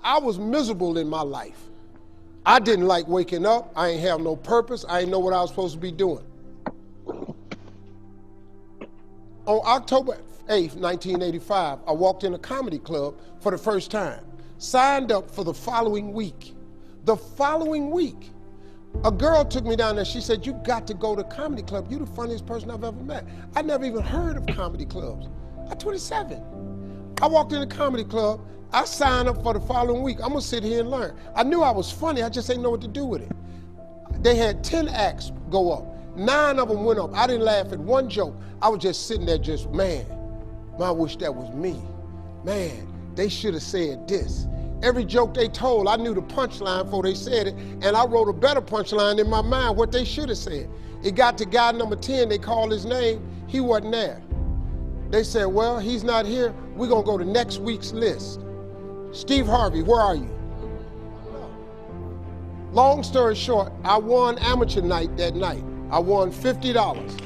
I was miserable in my life. I didn't like waking up. I ain't have no purpose. I didn't know what I was supposed to be doing. On October 8th, 1985, I walked in a comedy club for the first time, signed up for the following week. The following week, a girl took me down there. She said, "You got to go to comedy club. You're the funniest person I've ever met." I never even heard of comedy clubs. I'm 27. I walked in the comedy club. I signed up for the following week. I'm gonna sit here and learn. I knew I was funny, I just didn't know what to do with it. They had 10 acts go up. 9 of them went up. I didn't laugh at one joke. I was just sitting there just, man, I wish that was me. Man, they should have said this. Every joke they told, I knew the punchline before they said it, and I wrote a better punchline in my mind, what they should have said. It got to guy number 10, they called his name, he wasn't there. They said, well, he's not here, we're gonna go to next week's list. Steve Harvey, where are you? Long story short, I won amateur night that night. I won $50.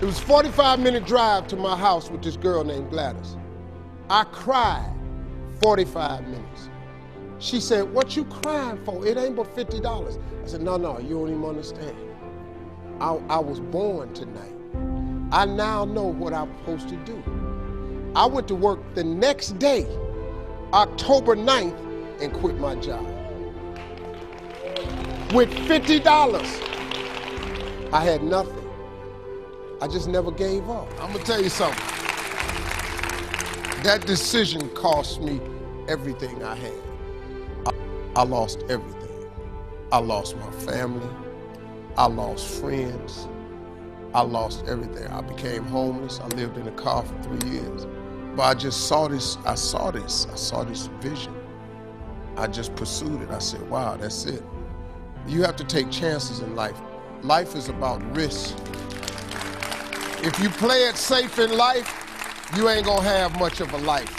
It was a 45-minute drive to my house with this girl named Gladys. I cried 45 minutes. She said, "What you crying for? It ain't but $50. I said, no, you don't even understand. I was born tonight. I now know what I'm supposed to do. I went to work the next day, October 9th, and quit my job. With $50, I had nothing. I just never gave up. I'm gonna tell you something. That decision cost me everything I had. I lost everything. I lost my family. I lost friends. I lost everything. I became homeless. I lived in a car for 3 years. But I just saw this, I saw this vision. I just pursued it. I said, wow, that's it. You have to take chances in life. Life is about risk. If you play it safe in life, you ain't gonna have much of a life.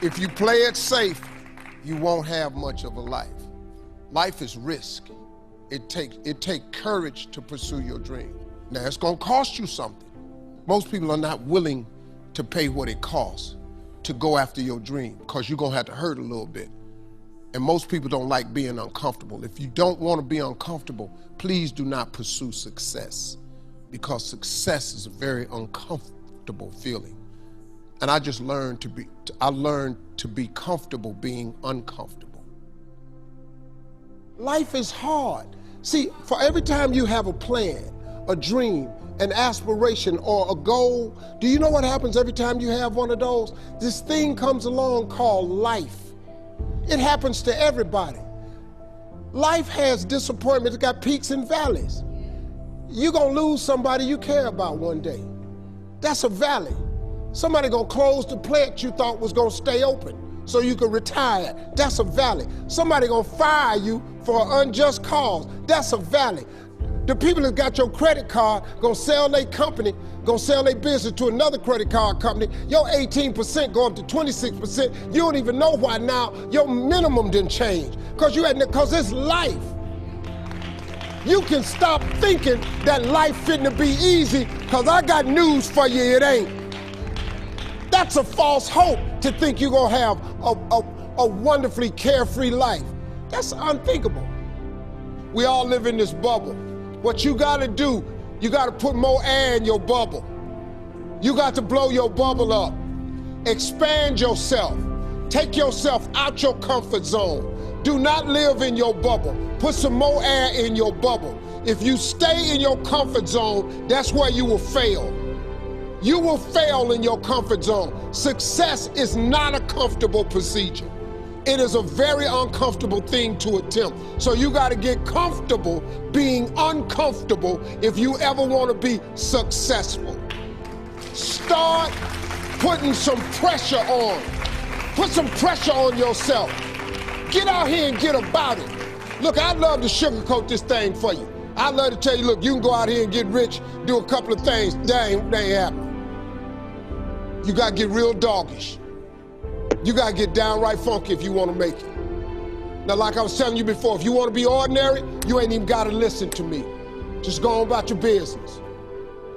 If you play it safe, you won't have much of a life. Life is risk. It takes courage to pursue your dream. Now, it's gonna cost you something. Most people are not willing to pay what it costs to go after your dream, because you're gonna have to hurt a little bit. And most people don't like being uncomfortable. If you don't wanna be uncomfortable, please do not pursue success, because success is a very uncomfortable feeling. And I just learned to be comfortable being uncomfortable. Life is hard. See, for every time you have a plan, a dream, an aspiration, or a goal, do you know what happens every time you have one of those? This thing comes along called life. It happens to everybody. Life has disappointments, it's got peaks and valleys. You're gonna lose somebody you care about one day. That's a valley. Somebody gonna close the plant you thought was gonna stay open so you could retire. That's a valley. Somebody gonna fire you for an unjust cause. That's a valley. The people that got your credit card gonna sell their company, gonna sell their business to another credit card company. Your 18% go up to 26%. You don't even know why now. Your minimum didn't change because it's life. You can stop thinking that life fitting to be easy, because I got news for you, it ain't. That's a false hope to think you're gonna have a wonderfully carefree life. That's unthinkable. We all live in this bubble. What you gotta do, you gotta put more air in your bubble. You got to blow your bubble up. Expand yourself. Take yourself out your comfort zone. Do not live in your bubble. Put some more air in your bubble. If you stay in your comfort zone, that's where you will fail. You will fail in your comfort zone. Success is not a comfortable procedure. It is a very uncomfortable thing to attempt. So you got to get comfortable being uncomfortable if you ever want to be successful. Start putting some pressure on. Put some pressure on yourself. Get out here and get about it. Look, I'd love to sugarcoat this thing for you. I'd love to tell you, look, you can go out here and get rich, do a couple of things. That ain't happening. You got to get real doggish. You gotta get downright funky if you wanna make it. Now, like I was telling you before, if you wanna be ordinary, you ain't even gotta listen to me. Just go on about your business.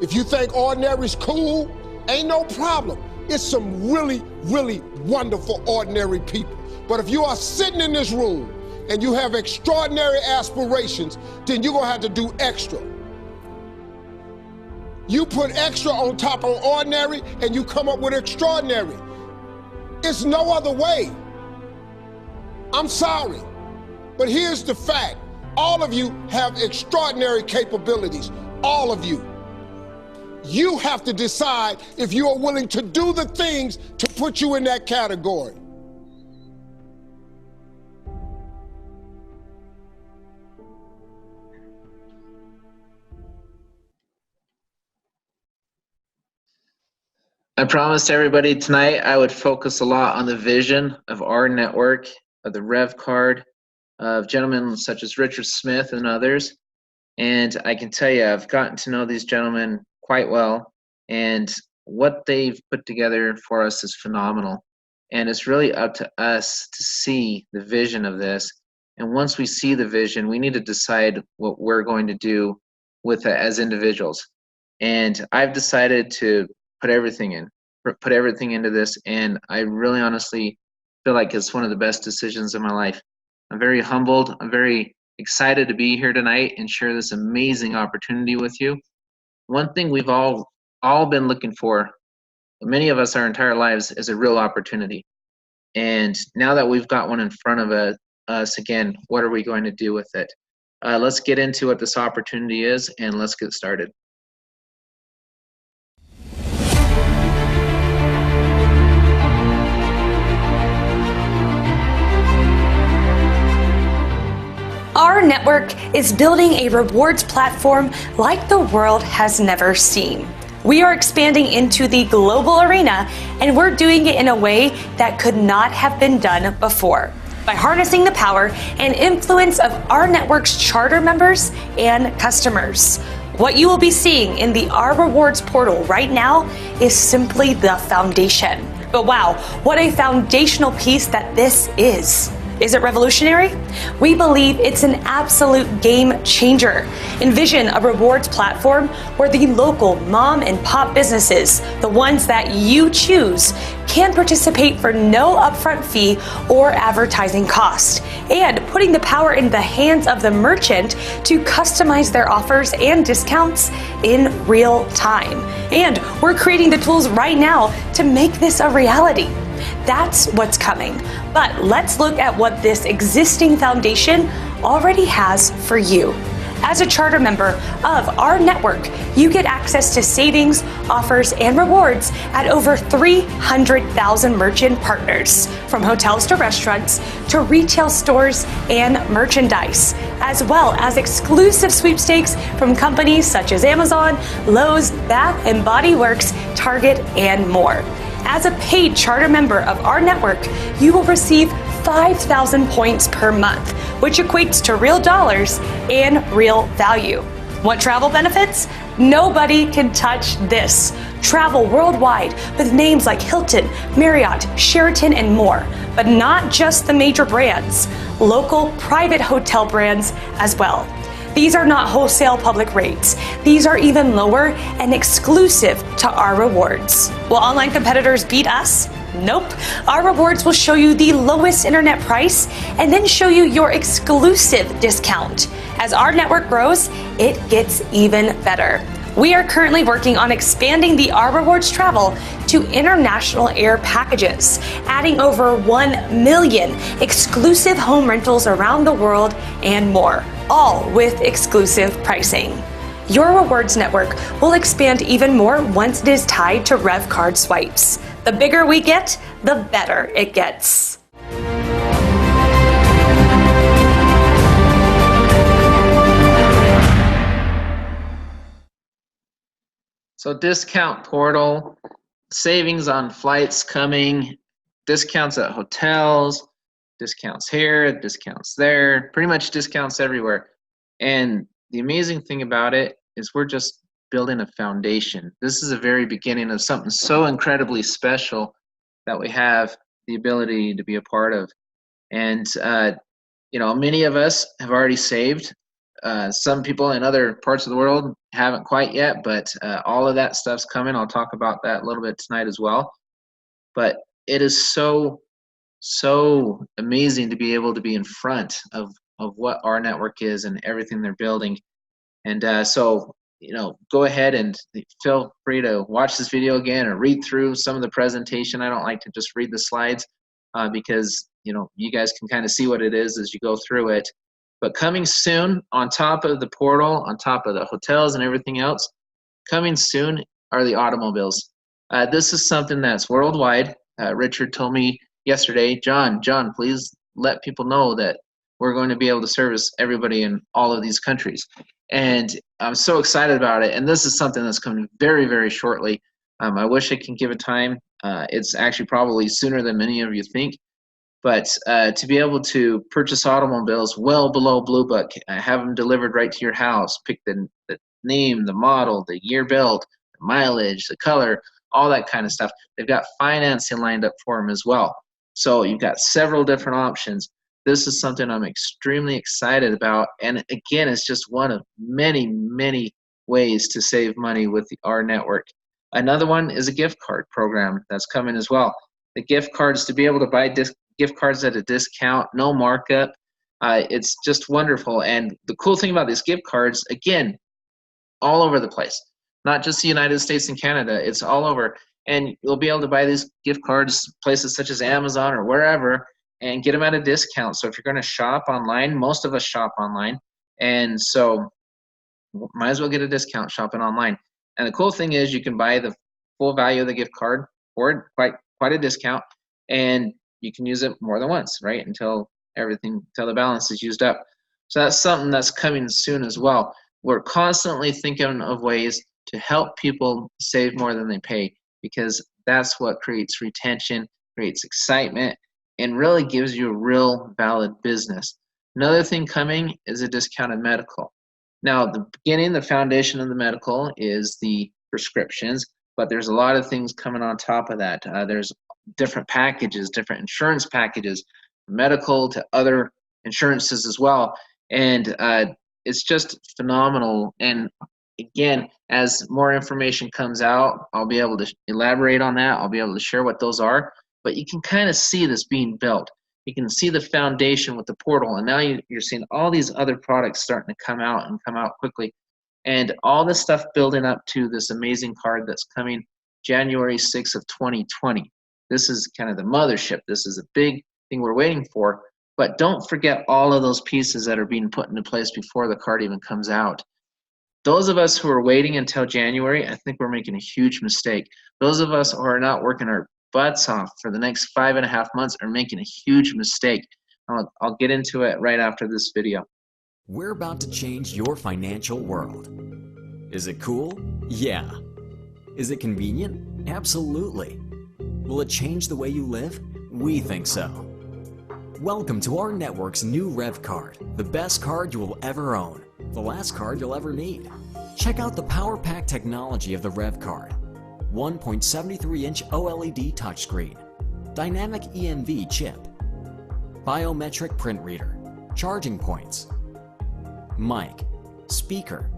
If you think ordinary is cool, ain't no problem. It's some really, really wonderful, ordinary people. But if you are sitting in this room and you have extraordinary aspirations, then you're gonna have to do extra. You put extra on top of ordinary and you come up with extraordinary. It's no other way. I'm sorry, but here's the fact. All of you have extraordinary capabilities, all of you. You have to decide if you are willing to do the things to put you in that category. I promised everybody tonight I would focus a lot on the vision of our network, of the Reve Card, of gentlemen such as Richard Smith and others. And I can tell you, I've gotten to know these gentlemen quite well, and what they've put together for us is phenomenal. And it's really up to us to see the vision of this. And once we see the vision, we need to decide what we're going to do with it as individuals. And I've decided to put everything into this, and I really honestly feel like it's one of the best decisions of my life. I'm very humbled. I'm very excited to be here tonight and share this amazing opportunity with you. One thing we've all been looking for, many of us our entire lives, is a real opportunity. And now that we've got one in front of us again, what are we going to do with it? Let's get into what this opportunity is, and let's get started. RNetwork is building a rewards platform like the world has never seen. We are expanding into the global arena, and we're doing it in a way that could not have been done before, by harnessing the power and influence of RNetwork's charter members and customers. What you will be seeing in the R Rewards portal right now is simply the foundation. But wow, what a foundational piece that this is. Is it revolutionary? We believe it's an absolute game changer. Envision a rewards platform where the local mom and pop businesses, the ones that you choose, can participate for no upfront fee or advertising cost, and putting the power in the hands of the merchant to customize their offers and discounts in real time. And we're creating the tools right now to make this a reality. That's what's coming. But let's look at what this existing foundation already has for you. As a charter member of RNetwork, you get access to savings, offers, and rewards at over 300,000 merchant partners, from hotels to restaurants to retail stores and merchandise, as well as exclusive sweepstakes from companies such as Amazon, Lowe's, Bath and Body Works, Target, and more. As a paid charter member of RNetwork, you will receive 5,000 points per month, which equates to real dollars and real value. Want travel benefits? Nobody can touch this. Travel worldwide with names like Hilton, Marriott, Sheraton, and more. But not just the major brands, local private hotel brands as well. These are not wholesale public rates. These are even lower and exclusive to our rewards. Will online competitors beat us? Nope. Our rewards will show you the lowest internet price and then show you your exclusive discount. As our network grows, it gets even better. We are currently working on expanding the R Rewards travel to international air packages, adding over 1 million exclusive home rentals around the world and more, all with exclusive pricing. Your rewards network will expand even more once it is tied to Reve Card swipes. The bigger we get, the better it gets. So discount portal, savings on flights coming, discounts at hotels, discounts here, discounts there, pretty much discounts everywhere. And the amazing thing about it is we're just building a foundation. This is the very beginning of something so incredibly special that we have the ability to be a part of. And many of us have already saved. Some people in other parts of the world haven't quite yet, but all of that stuff's coming. I'll talk about that a little bit tonight as well. but it is so amazing to be able to be in front of what RNetwork is and everything they're building. And so, go ahead and feel free to watch this video again or read through some of the presentation. I don't like to just read the slides because, you guys can kind of see what it is as you go through it. But coming soon, on top of the portal, on top of the hotels and everything else, coming soon are the automobiles. This is something that's worldwide. Richard told me yesterday, John, please let people know that we're going to be able to service everybody in all of these countries. And I'm so excited about it. And this is something that's coming very, very shortly. I wish I can give a time. It's actually probably sooner than many of you think. But to be able to purchase automobiles well below Blue Book, have them delivered right to your house, pick the name, the model, the year built, the mileage, the color, all that kind of stuff. They've got financing lined up for them as well. So you've got several different options. This is something I'm extremely excited about. And again, it's just one of many, many ways to save money with the RNetwork. Another one is a gift card program that's coming as well. The gift cards, to be able to buy gift cards at a discount, no markup. It's just wonderful. And the cool thing about these gift cards, again, all over the place, not just the United States and Canada, it's all over. And you'll be able to buy these gift cards places such as Amazon or wherever and get them at a discount. So if you're going to shop online, most of us shop online, and so might as well get a discount shopping online. And the cool thing is you can buy the full value of the gift card for quite a discount, and you can use it more than once, right, until the balance is used up. So that's something that's coming soon as well. We're constantly thinking of ways to help people save more than they pay, because that's what creates retention, creates excitement, and really gives you a real valid business. Another thing coming is a discounted medical. Now, the foundation of the medical is the prescriptions, but there's a lot of things coming on top of that. There's different packages, different insurance packages, medical to other insurances as well. And it's just phenomenal. And again, as more information comes out, I'll be able to elaborate on that. I'll be able to share what those are. But you can kind of see this being built. You can see the foundation with the portal. And now you're seeing all these other products starting to come out and come out quickly. And all this stuff building up to this amazing card that's coming January 6th of 2020. This is kind of the mothership. This is a big thing we're waiting for. But don't forget all of those pieces that are being put into place before the card even comes out. Those of us who are waiting until January, I think we're making a huge mistake. Those of us who are not working our butts off for the next 5.5 months are making a huge mistake. I'll get into it right after this video. We're about to change your financial world. Is it cool? Yeah. Is it convenient? Absolutely. Will it change the way you live? We think so. Welcome to RNetwork's new Reve Card, the best card you will ever own, the last card you'll ever need. Check out the power pack technology of the Reve Card. 1.73-inch OLED touchscreen, dynamic EMV chip, biometric print reader, charging points, mic, speaker,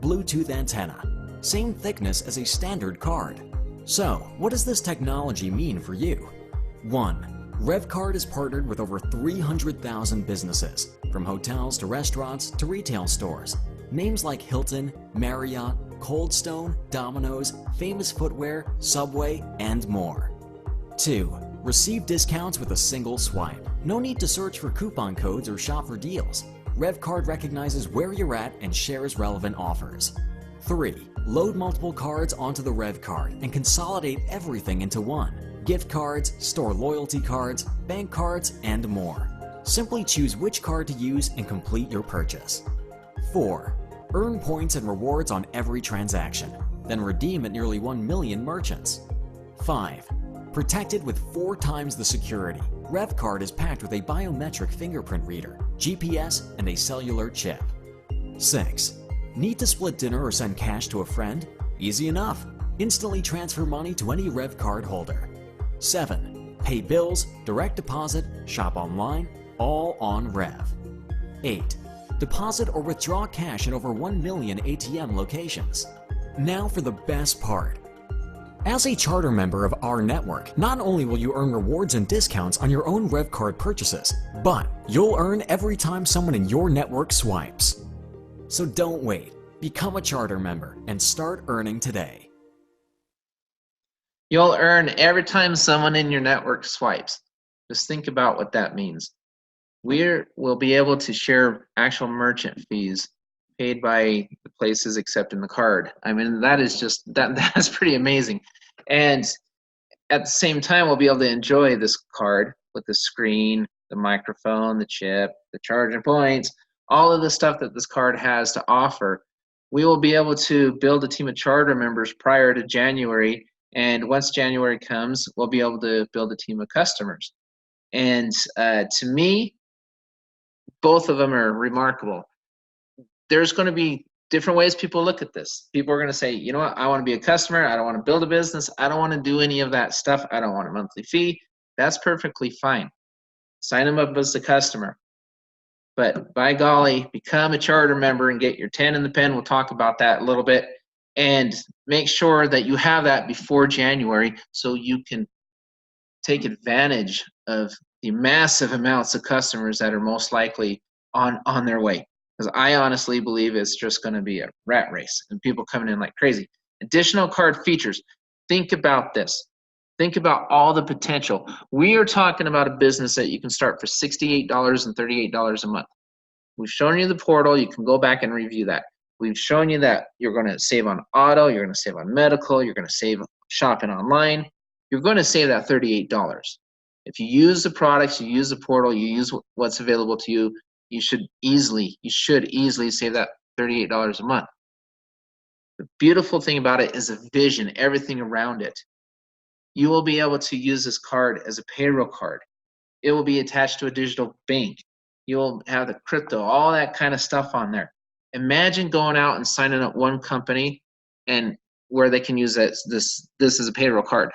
Bluetooth antenna, same thickness as a standard card. So, what does this technology mean for you? 1. Reve Card is partnered with over 300,000 businesses, from hotels to restaurants to retail stores. Names like Hilton, Marriott, Cold Stone, Domino's, Famous Footwear, Subway, and more. 2. Receive discounts with a single swipe. No need to search for coupon codes or shop for deals. Reve Card recognizes where you're at and shares relevant offers. 3. Load multiple cards onto the Reve Card and consolidate everything into one. Gift cards, store loyalty cards, bank cards, and more. Simply choose which card to use and complete your purchase. 4. Earn points and rewards on every transaction, then redeem at nearly 1 million merchants. 5. Protected with 4 times the security, Reve Card is packed with a biometric fingerprint reader, GPS, and a cellular chip. 6. Need to split dinner or send cash to a friend? Easy enough. Instantly transfer money to any Reve Card holder. 7. Pay bills, direct deposit, shop online, all on Reve. 8. Deposit or withdraw cash in over 1 million ATM locations. Now for the best part. As a charter member of our network, not only will you earn rewards and discounts on your own Reve Card purchases, but you'll earn every time someone in your network swipes. So don't wait. Become a charter member and start earning today. You'll earn every time someone in your network swipes. Just think about what that means. We'll be able to share actual merchant fees paid by the places accepting the card. I mean, that is just, that's pretty amazing. And at the same time, we'll be able to enjoy this card with the screen, the microphone, the chip, the charging points, all of the stuff that this card has to offer. We will be able to build a team of charter members prior to January, and once January comes, we'll be able to build a team of customers. And to me, both of them are remarkable. There's going to be different ways people look at this. People are going to say, you know what, I want to be a customer. I don't want to build a business. I don't want to do any of that stuff. I don't want a monthly fee. That's perfectly fine. Sign them up as a customer. But by golly, become a charter member and get your 10 in the pen. We'll talk about that a little bit. And make sure that you have that before January so you can take advantage of the massive amounts of customers that are most likely on their way. Because I honestly believe it's just going to be a rat race and people coming in like crazy. Additional card features. Think about this. Think about all the potential. We are talking about a business that you can start for $68 and $38 a month. We've shown you the portal. You can go back and review that. We've shown you that you're going to save on auto, you're going to save on medical, you're going to save shopping online. You're going to save that $38. If you use the products, you use the portal, you use what's available to you, you should easily save that $38 a month. The beautiful thing about it is the vision, everything around it. You will be able to use this card as a payroll card. It will be attached to a digital bank. You'll have the crypto, all that kind of stuff on there. Imagine going out and signing up one company and where they can use this as a payroll card.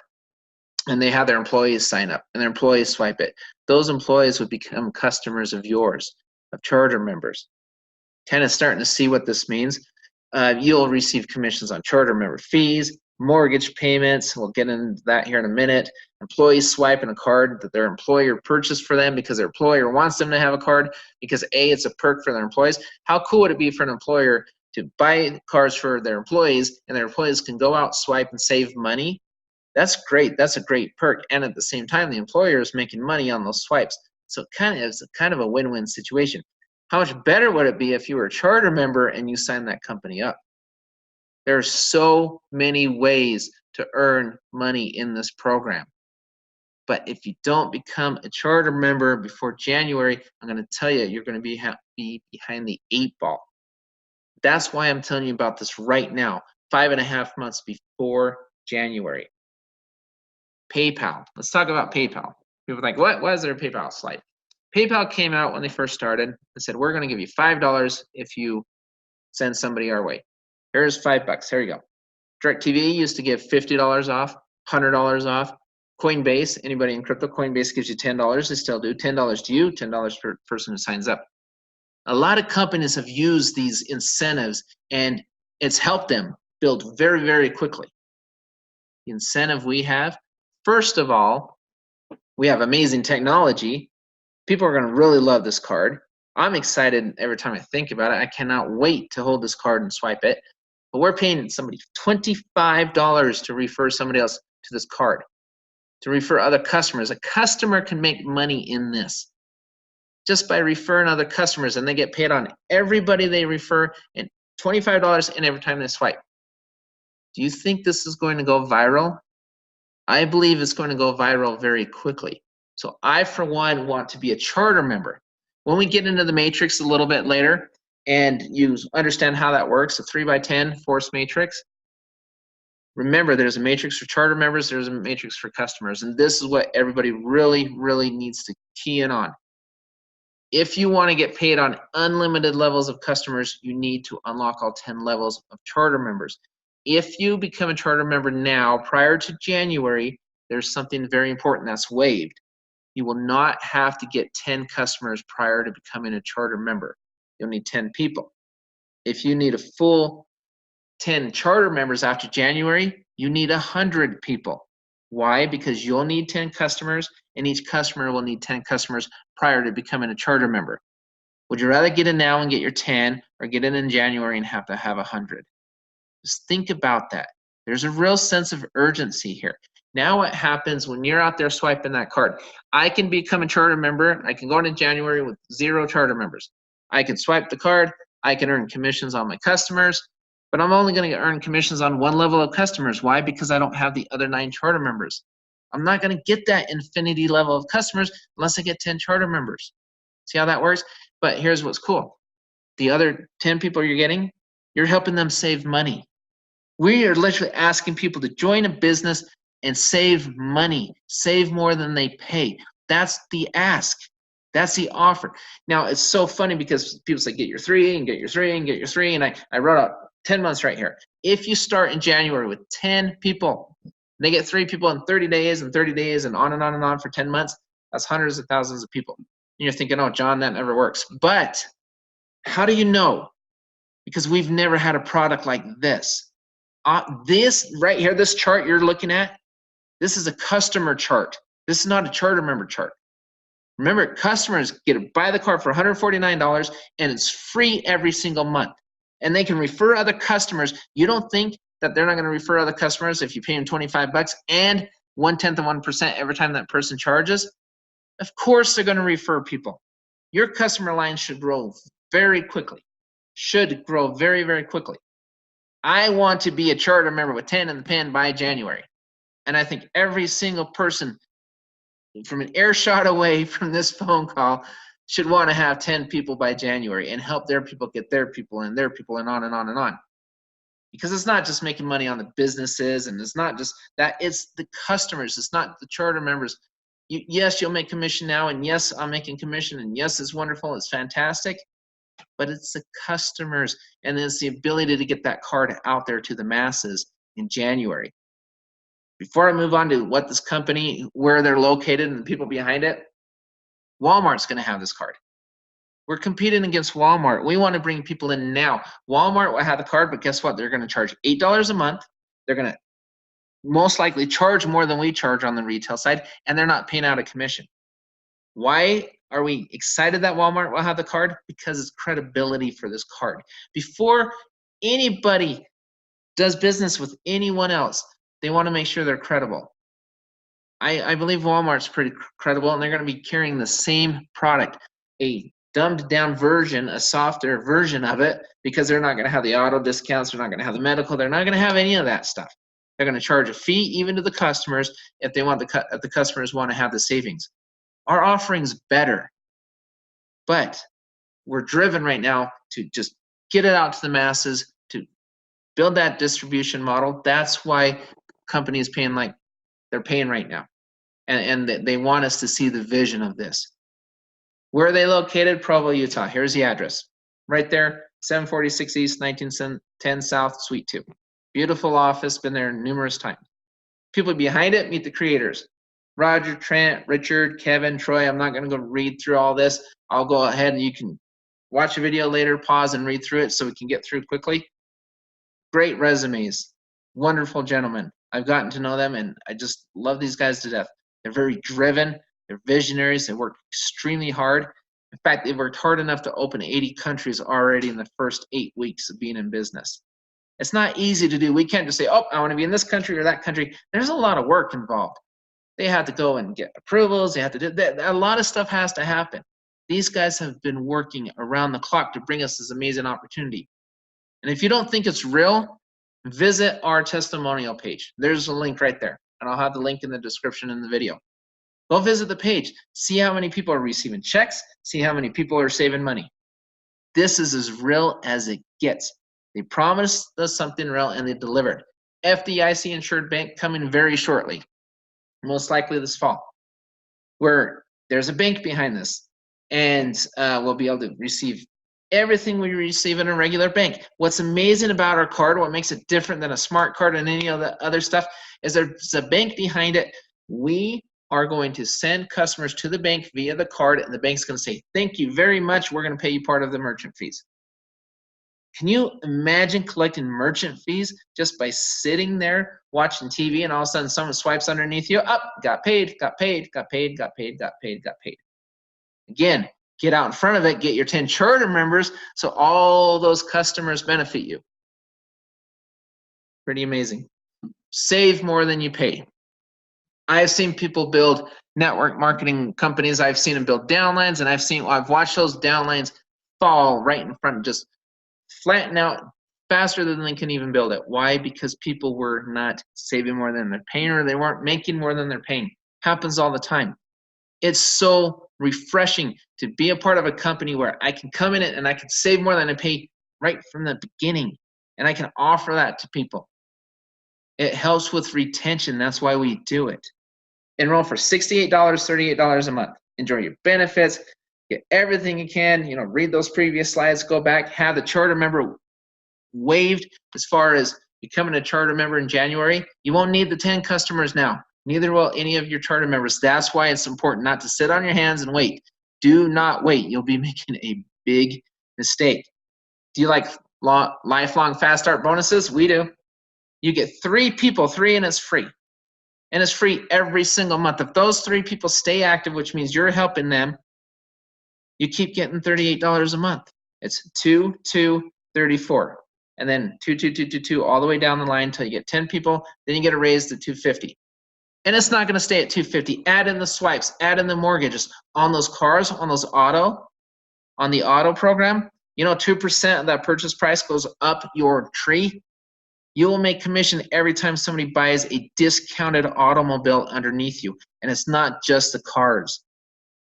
And they have their employees sign up and their employees swipe it. Those employees would become customers of yours, of charter members. Kind of starting to see what this means. You'll receive commissions on charter member fees, mortgage payments. We'll get into that here in a minute. Employees swiping a card that their employer purchased for them because their employer wants them to have a card because A, it's a perk for their employees. How cool would it be for an employer to buy cards for their employees and their employees can go out, swipe, and save money? That's great. That's a great perk. And at the same time, the employer is making money on those swipes. So it's kind of a win-win situation. How much better would it be if you were a charter member and you signed that company up? There are so many ways to earn money in this program. But if you don't become a charter member before January, I'm going to tell you, you're going to be behind the 8 ball. That's why I'm telling you about this right now, 5.5 months before January. PayPal. Let's talk about PayPal. People are like, what? Why is there a PayPal slide? PayPal came out when they first started and said, we're going to give you $5 if you send somebody our way. Here's $5. Here you go. DirecTV used to give $50 off, $100 off. Coinbase, anybody in crypto, Coinbase gives you $10. They still do. $10 to you, $10 per person who signs up. A lot of companies have used these incentives and it's helped them build very, very quickly. The incentive we have, first of all, we have amazing technology. People are going to really love this card. I'm excited every time I think about it. I cannot wait to hold this card and swipe it. But we're paying somebody $25 to refer somebody else to this card, to refer other customers. A customer can make money in this just by referring other customers, and they get paid on everybody they refer and $25 in every time they swipe. Do you think this is going to go viral? I believe it's going to go viral very quickly. So I, for one, want to be a charter member. When we get into the matrix a little bit later and you understand how that works, a 3x10 force matrix, remember there's a matrix for charter members, there's a matrix for customers, and this is what everybody really, really needs to key in on. If you want to get paid on unlimited levels of customers, you need to unlock all 10 levels of charter members. If you become a charter member now, prior to January, there's something very important that's waived. You will not have to get 10 customers prior to becoming a charter member. You'll need 10 people. If you need a full 10 charter members after January, You need 100 people. Why? Because you'll need 10 customers, and each customer will need 10 customers prior to becoming a charter member. Would you rather get in now and get your 10, or get in January and have to have 100? Just think about that. There's a real sense of urgency here. Now what happens when you're out there swiping that card? I can become a charter member. I can go into January with 0 charter members. I can swipe the card. I can earn commissions on my customers, but I'm only going to earn commissions on one level of customers. Why? Because I don't have the other 9 charter members. I'm not going to get that infinity level of customers unless I get 10 charter members. See how that works? But here's what's cool. The other 10 people you're getting, you're helping them save money. We are literally asking people to join a business and save money, save more than they pay. That's the ask. That's the offer. Now, it's so funny because people say, get your 3 and get your 3 and get your 3. And I wrote out 10 months right here. If you start in January with 10 people, they get 3 people in 30 days and 30 days and on and on and on for 10 months, that's hundreds of thousands of people. And you're thinking, oh, John, that never works. But how do you know? Because we've never had a product like this. This right here, this chart you're looking at, this is a customer chart. This is not a charter member chart. Remember, customers get to buy the card for $149 and it's free every single month. And they can refer other customers. You don't think that they're not going to refer other customers if you pay them $25 and 1/10 of 1% every time that person charges? Of course they're going to refer people. Your customer line should grow very quickly. Should grow very, very quickly. I want to be a charter member with 10 in the pen by January. And I think every single person from an earshot away from this phone call should want to have 10 people by January and help their people get their people and on and on and on. Because it's not just making money on the businesses, and it's not just that, it's the customers. It's not the charter members. Yes, you'll make commission now, and yes, I'm making commission, and yes, it's wonderful, it's fantastic, but it's the customers, and it's the ability to get that card out there to the masses in January. Before I move on to what this company, where they're located and the people behind it, Walmart's going to have this card. We're competing against Walmart. We want to bring people in now. Walmart will have the card, but guess what? They're going to charge $8 a month. They're going to most likely charge more than we charge on the retail side, and they're not paying out a commission. Why are we excited that Walmart will have the card? Because it's credibility for this card. Before anybody does business with anyone else, they want to make sure they're credible. I believe Walmart's pretty credible, and they're going to be carrying the same product, a dumbed down version, a softer version of it, because they're not going to have the auto discounts, they're not going to have the medical, they're not going to have any of that stuff. They're going to charge a fee even to the customers if they want if the customers want to have the savings. Our offering's better, but we're driven right now to just get it out to the masses, to build that distribution model. That's why companies paying like they're paying right now, and they want us to see the vision of this. Where are they located? Provo, Utah. Here's the address. Right there, 746 East, 1910 South, Suite 2. Beautiful office, been there numerous times. People behind it, meet the creators. Roger, Trent, Richard, Kevin, Troy. I'm not going to go read through all this. I'll go ahead and you can watch the video later, pause and read through it so we can get through quickly. Great resumes. Wonderful gentlemen. I've gotten to know them, and I just love these guys to death. They're very driven. They're visionaries. They work extremely hard. In fact, they've worked hard enough to open 80 countries already in the first 8 weeks of being in business. It's not easy to do. We can't just say, oh, I want to be in this country or that country. There's a lot of work involved. They have to go and get approvals. They have to do that. A lot of stuff has to happen. These guys have been working around the clock to bring us this amazing opportunity. And if you don't think it's real, visit our testimonial page. There's a link right there, and I'll have the link in the description in the video. Go visit the page. See how many people are receiving checks. See how many people are saving money. This is as real as it gets. They promised us something real, and they delivered. FDIC insured bank coming very shortly, most likely this fall, where there's a bank behind this, and we'll be able to receive everything we receive in a regular bank. What's amazing about our card, what makes it different than a smart card and any of the other stuff, is there's a bank behind it. We are going to send customers to the bank via the card, and the bank's going to say, thank you very much. We're going to pay you part of the merchant fees. Can you imagine collecting merchant fees just by sitting there watching TV and all of a sudden someone swipes underneath you? Up, got paid, got paid, got paid, got paid, got paid, got paid. Again, get out in front of it, get your 10 charter members so all those customers benefit you. Pretty amazing. Save more than you pay. I've seen people build network marketing companies. I've seen them build downlines, and I've watched those downlines fall right in front, just flatten out faster than they can even build it. Why? Because people were not saving more than they're paying, or they weren't making more than they're paying. Happens all the time. It's so refreshing to be a part of a company where I can come in it and I can save more than I pay right from the beginning, and I can offer that to people. It helps with retention. That's why we do it. Enroll for $68, $38 a month. Enjoy your benefits. Get everything you can. Read those previous slides. Go back. Have the charter member waived as far as becoming a charter member in January. You won't need the 10 customers now. Neither will any of your charter members. That's why it's important not to sit on your hands and wait. Do not wait. You'll be making a big mistake. Do you like lifelong fast start bonuses? We do. You get 3 people, 3, and it's free. And it's free every single month. If those 3 people stay active, which means you're helping them, you keep getting $38 a month. It's 2, 2, 34. And then 2, 2, 2, 2, 2, all the way down the line until you get 10 people. Then you get a raise to $250. And it's not going to stay at $250. Add in the swipes, add in the mortgages on those cars, on the auto program. 2% of that purchase price goes up your tree. You will make commission every time somebody buys a discounted automobile underneath you. And it's not just the cars.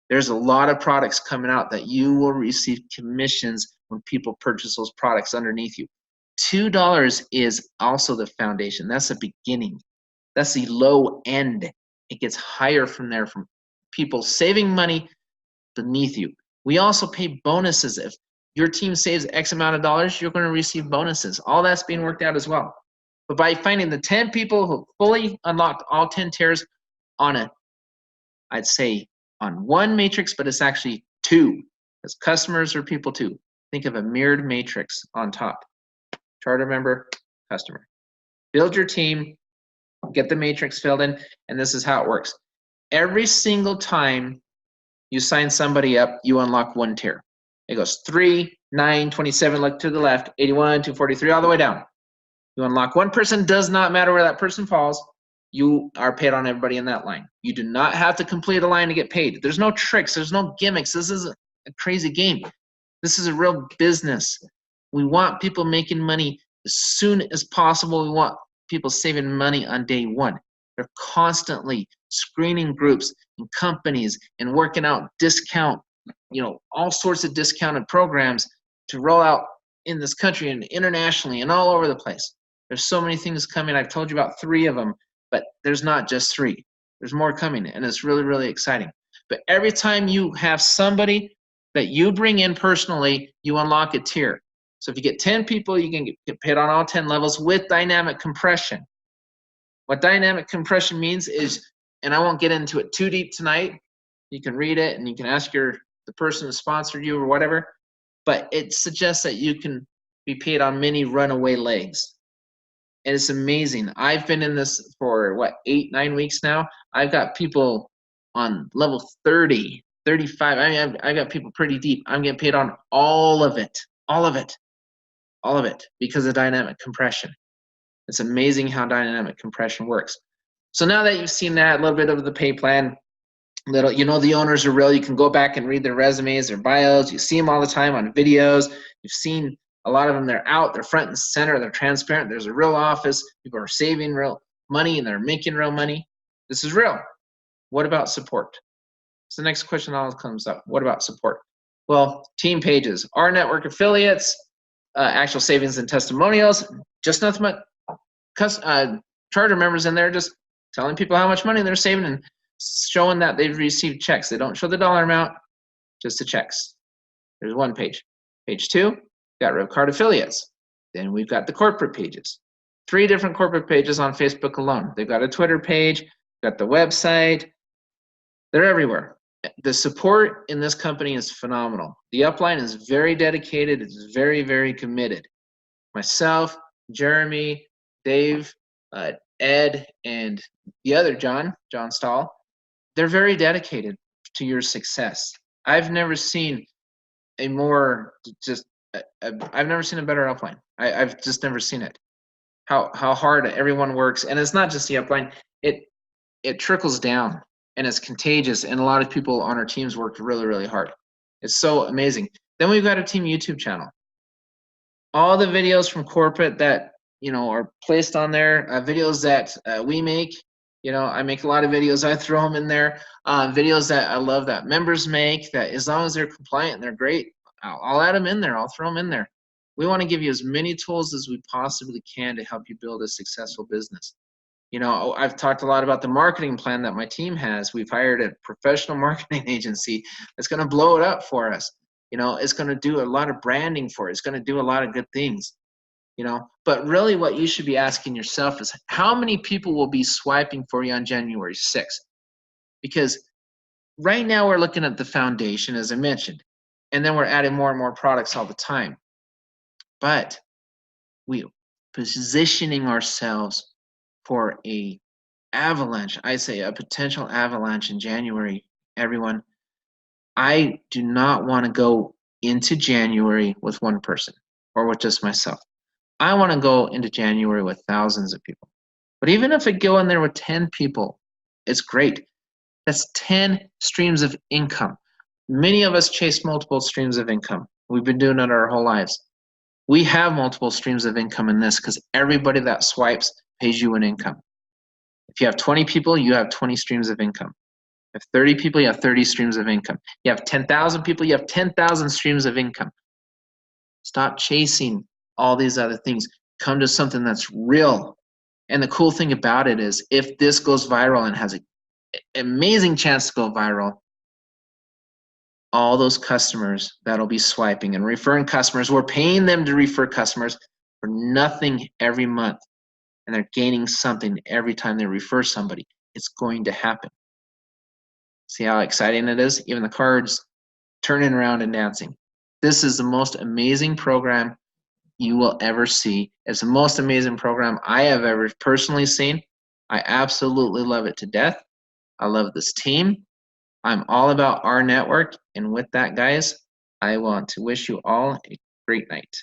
There's a lot of products coming out that you will receive commissions when people purchase those products underneath you. $2 is also the foundation. That's the beginning. That's the low end. It gets higher from there, from people saving money beneath you. We also pay bonuses. If your team saves X amount of dollars, you're going to receive bonuses. All that's being worked out as well. But by finding the 10 people who fully unlocked all 10 tiers on I'd say on one matrix, but it's actually 2, because customers are people too. Think of a mirrored matrix on top. Charter member, customer. Build your team, get the matrix filled in, and this is how it works. Every single time you sign somebody up, you unlock 1 tier. It goes 3, 9, 27, look to the left, 81, 243, all the way down. You unlock 1 person, does not matter where that person falls. You are paid on everybody in that line. You do not have to complete a line to get paid. There's no tricks. There's no gimmicks. This is a crazy game. This is a real business. We want people making money as soon as possible. We want people saving money on day 1. They're constantly screening groups and companies and working out discount, all sorts of discounted programs to roll out in this country and internationally and all over the place. There's so many things coming. I've told you about 3 of them, but there's not just 3. There's more coming, and it's really, really exciting. But every time you have somebody that you bring in personally, you unlock a tier. So if you get 10 people, you can get paid on all 10 levels with dynamic compression. What dynamic compression means is, and I won't get into it too deep tonight, you can read it and you can ask the person who sponsored you or whatever, but it suggests that you can be paid on many runaway legs. And it's amazing. I've been in this for 8, 9 weeks now. I've got people on level 30, 35. I got people pretty deep. I'm getting paid on all of it, because of dynamic compression. It's amazing how dynamic compression works. So now that you've seen that, a little bit of the pay plan, the owners are real. You can go back and read their resumes, their bios. You see them all the time on videos. You've seen a lot of them. They're out, they're front and center, they're transparent. There's a real office. People are saving real money and they're making real money. This is real. What about support? So the next question always comes up. What about support? Well, team pages, RNetwork affiliates, actual savings and testimonials, just nothing but charter members in there just telling people how much money they're saving and showing that they've received checks. They don't show the dollar amount, just the checks. There's 1 page. Page 2, got Reve Card affiliates. Then we've got the corporate pages. 3 different corporate pages on Facebook alone. They've got a Twitter page, got the website. They're everywhere. The support in this company is phenomenal. The upline is very dedicated. It's very, very committed. myself, Jeremy, Dave, Ed, and the other John Stahl, they're very dedicated to your success. I've never seen a more I've never seen a better upline. I've just never seen it. How hard everyone works, and it's not just the upline. It trickles down, and it's contagious. And a lot of people on our teams work really, really hard. It's so amazing. Then we've got a team YouTube channel. All the videos from corporate that are placed on there, videos that we make. I make a lot of videos. I throw them in there. Videos that I love that members make. That as long as they're compliant and they're great, I'll add them in there. I'll throw them in there. We want to give you as many tools as we possibly can to help you build a successful business. I've talked a lot about the marketing plan that my team has. We've hired a professional marketing agency that's going to blow it up for us. It's going to do a lot of branding for it. It's going to do a lot of good things. But really what you should be asking yourself is how many people will be swiping for you on January 6th? Because right now we're looking at the foundation, as I mentioned, and then we're adding more and more products all the time. But we're positioning ourselves for a avalanche. I say a potential avalanche in January, everyone. I do not want to go into January with one person or with just myself. I want to go into January with thousands of people. But even if I go in there with 10 people, it's great. That's 10 streams of income. Many of us chase multiple streams of income. We've been doing it our whole lives. We have multiple streams of income in this because everybody that swipes pays you an income. If you have 20 people, you have 20 streams of income. If 30 people, you have 30 streams of income. You have 10,000 people, you have 10,000 streams of income. Stop chasing all these other things. Come to something that's real. And the cool thing about it is if this goes viral and has an amazing chance to go viral, all those customers that'll be swiping and referring customers, we're paying them to refer customers for nothing every month. And they're gaining something every time they refer somebody. It's going to happen. See how exciting it is? Even the cards turning around and dancing. This is the most amazing program you will ever see. It's the most amazing program I have ever personally seen. I absolutely love it to death. I love this team. I'm all about RNetwork. And with that, guys, I want to wish you all a great night.